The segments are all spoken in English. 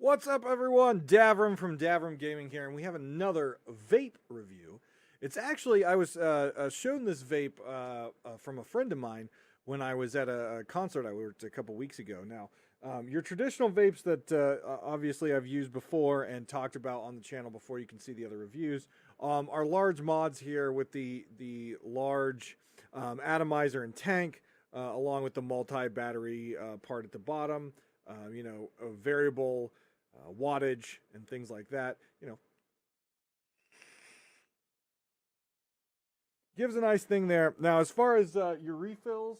What's up, everyone? Davram from Davram Gaming here, and we have another vape review. It's actually, I was shown this vape from a friend of mine when I was at a concert I worked a couple weeks ago. Now, your traditional vapes that obviously I've used before and talked about on the channel before, you can see the other reviews, are large mods here with the large atomizer and tank, along with the multi-battery part at the bottom, a variable wattage and things like that. Gives a nice thing there. Now, as far as your refills,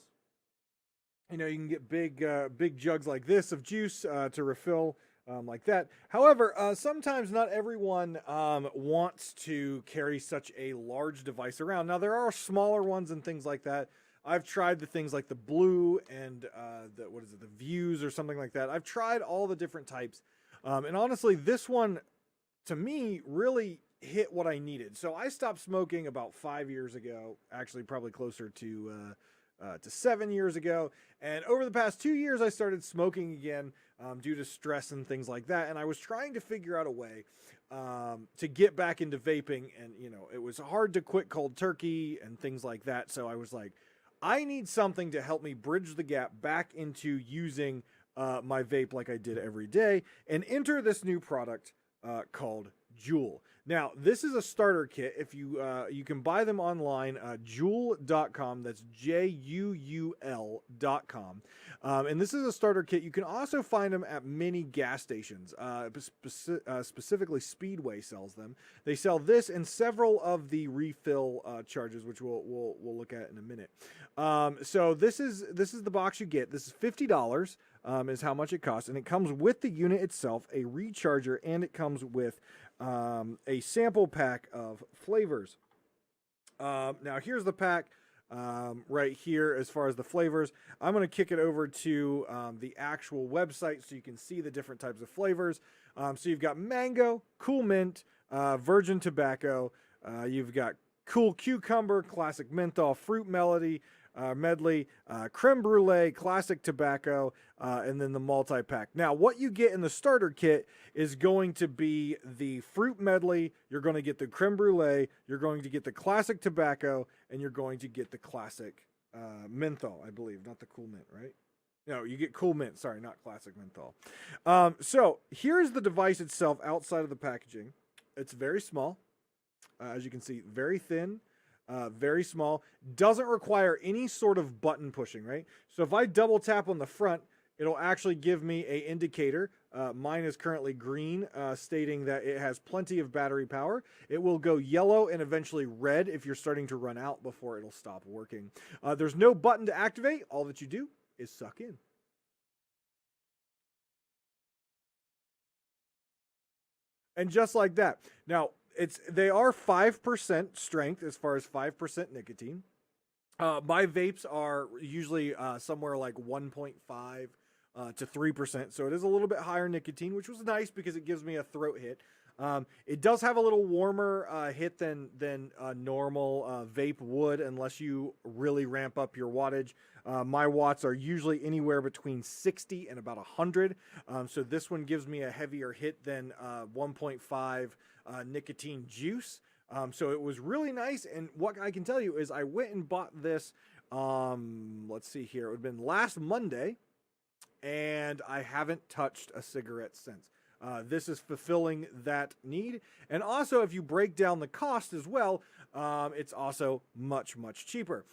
you can get big jugs like this of juice to refill like that. However, sometimes not everyone wants to carry such a large device around. Now, there are smaller ones and things like that. I've tried the things like the blue and the views or something like that. I've tried all the different types. And honestly, this one, to me, really hit what I needed. So I stopped smoking about 5 years ago, actually probably closer to 7 years ago. And over the past 2 years, I started smoking again due to stress and things like that. And I was trying to figure out a way to get back into vaping. And, it was hard to quit cold turkey and things like that. So I was like, I need something to help me bridge the gap back into using my vape like I did every day, and enter this new product called Juul. Now, this is a starter kit. If you can buy them online, Juul.com. That's Juul.com. And this is a starter kit. You can also find them at many gas stations. Specifically, Speedway sells them. They sell this and several of the refill charges, which we'll look at in a minute. So this is the box you get. This is $50. Is how much it costs, and it comes with the unit itself, a recharger, and it comes with a sample pack of flavors. Now here's the pack right here as far as the flavors. I'm going to kick it over to the actual website so you can see the different types of flavors. So you've got mango, cool mint, virgin tobacco, you've got cool cucumber, classic menthol, fruit medley, creme brulee, classic tobacco, and then the multi-pack. Now, what you get in the starter kit is going to be the fruit medley, you're going to get the creme brulee, you're going to get the classic tobacco, and you're going to get the classic menthol, I believe, not the cool mint, right? No, you get cool mint, sorry, not classic menthol. So here's the device itself outside of the packaging. It's very small, as you can see, very thin. Very small, doesn't require any sort of button pushing, right? So if I double tap on the front, it'll actually give me an indicator. Mine is currently green, stating that it has plenty of battery power. It will go yellow and eventually red if you're starting to run out before it'll stop working. There's no button to activate. All that you do is suck in. And just like that. Now, they are 5% strength as far as 5% nicotine. My vapes are usually somewhere like 1.5 to 3%, so it is a little bit higher nicotine, which was nice because it gives me a throat hit. It does have a little warmer hit than normal vape would, unless you really ramp up your wattage. My watts are usually anywhere between 60 and about 100, so this one gives me a heavier hit than 1.5 nicotine juice. So it was really nice, and what I can tell you is I went and bought this, let's see here, it would have been last Monday, and I haven't touched a cigarette since. This is fulfilling that need. And also, if you break down the cost as well, it's also much, much cheaper.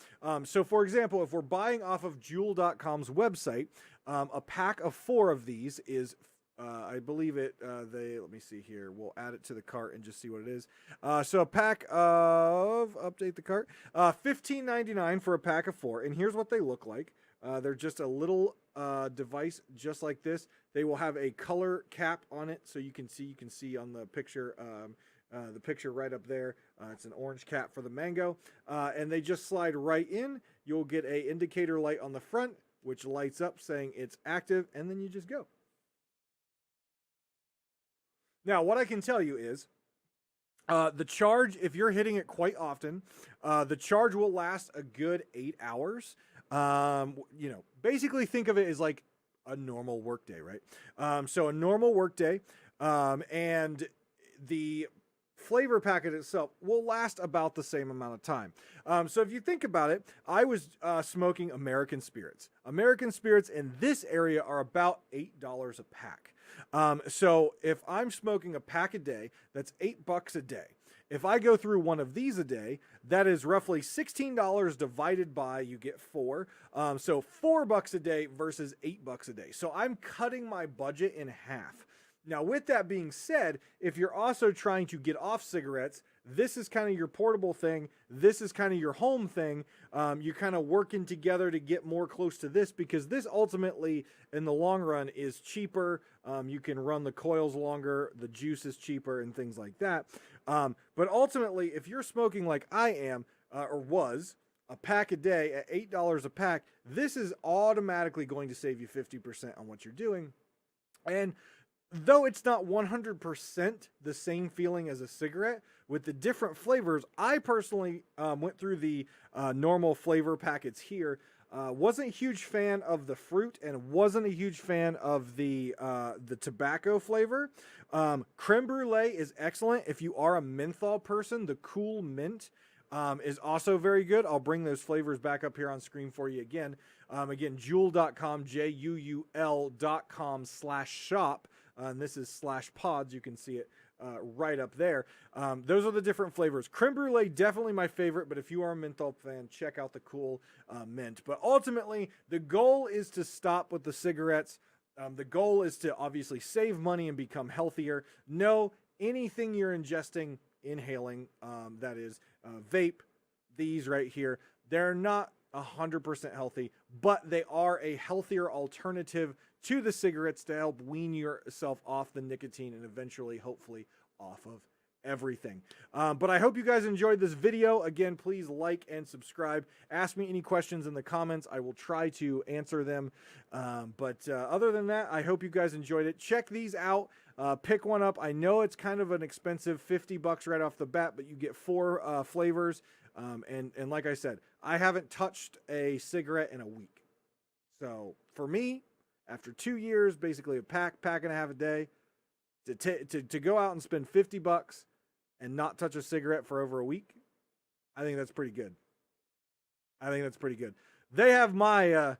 So for example, if we're buying off of Juul.com's website, a pack of 4 of these is, I believe let me see here. We'll add it to the cart and just see what it is. So a pack of, update the cart, $15.99 for a pack of 4. And here's what they look like. They're just a little device just like this. They will have a color cap on it, so you can see on the picture right up there. It's an orange cap for the mango, and they just slide right in. You'll get a indicator light on the front, which lights up saying it's active, and then you just go. Now, what I can tell you is the charge, if you're hitting it quite often, the charge will last a good 8 hours. Basically think of it as like a normal workday, right? So a normal workday, and the flavor packet itself will last about the same amount of time. So if you think about it, I was smoking American Spirits. American Spirits in this area are about $8 a pack. So if I'm smoking a pack a day, that's $8 a day. If I go through one of these a day, that is roughly $16 divided by, you get 4. So $4 a day versus $8 a day. So I'm cutting my budget in half. Now, with that being said, if you're also trying to get off cigarettes, this is kind of your portable thing. This is kind of your home thing. You're kind of working together to get more close to this, because this ultimately, in the long run, is cheaper. You can run the coils longer. The juice is cheaper and things like that. But ultimately, if you're smoking like I am, or was, a pack a day at $8 a pack, this is automatically going to save you 50% on what you're doing. And though it's not 100% the same feeling as a cigarette, with the different flavors, I personally went through the normal flavor packets here. Wasn't a huge fan of the fruit, and wasn't a huge fan of the tobacco flavor. Creme brulee is excellent if you are a menthol person. The cool mint is also very good. I'll bring those flavors back up here on screen for you again. Again, Juul.com, JUUL.com/shop. And this is /pods. You can see it right up there. Those are the different flavors. Creme brulee, definitely my favorite, but if you are a menthol fan, check out the cool mint. But ultimately, the goal is to stop with the cigarettes. The goal is to obviously save money and become healthier. No, anything you're ingesting, inhaling, that is vape, these right here, they're not 100% healthy, but they are a healthier alternative to the cigarettes to help wean yourself off the nicotine and eventually, hopefully, off of everything. But I hope you guys enjoyed this video. Again, please like and subscribe. Ask me any questions in the comments. I will try to answer them. But other than that, I hope you guys enjoyed it. Check these out. Pick one up. I know it's kind of an expensive $50 right off the bat, but you get 4 flavors. And like I said, I haven't touched a cigarette in a week. So for me, after 2 years, basically a pack and a half a day, to go out and spend $50 and not touch a cigarette for over a week, I think that's pretty good. I think that's pretty good. They have my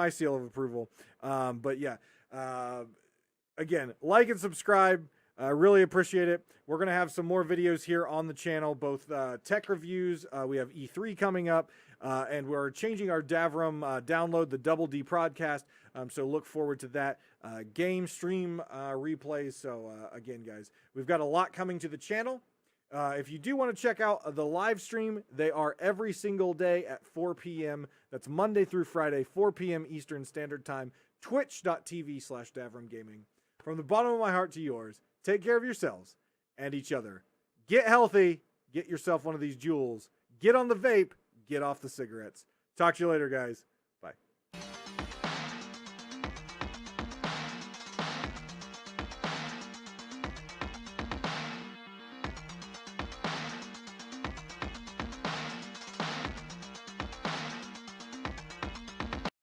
seal of approval. But yeah, again, like and subscribe. I really appreciate it. We're going to have some more videos here on the channel, both tech reviews. We have E3 coming up, and we're changing our Davram download, the Double D podcast. So look forward to that. Game stream replays. So again, guys, we've got a lot coming to the channel. If you do want to check out the live stream, they are every single day at 4 p.m. That's Monday through Friday, 4 p.m. Eastern Standard Time, twitch.tv/Davram Gaming. From the bottom of my heart to yours, take care of yourselves and each other. Get healthy. Get yourself one of these Juuls. Get on the vape. Get off the cigarettes. Talk to you later, guys.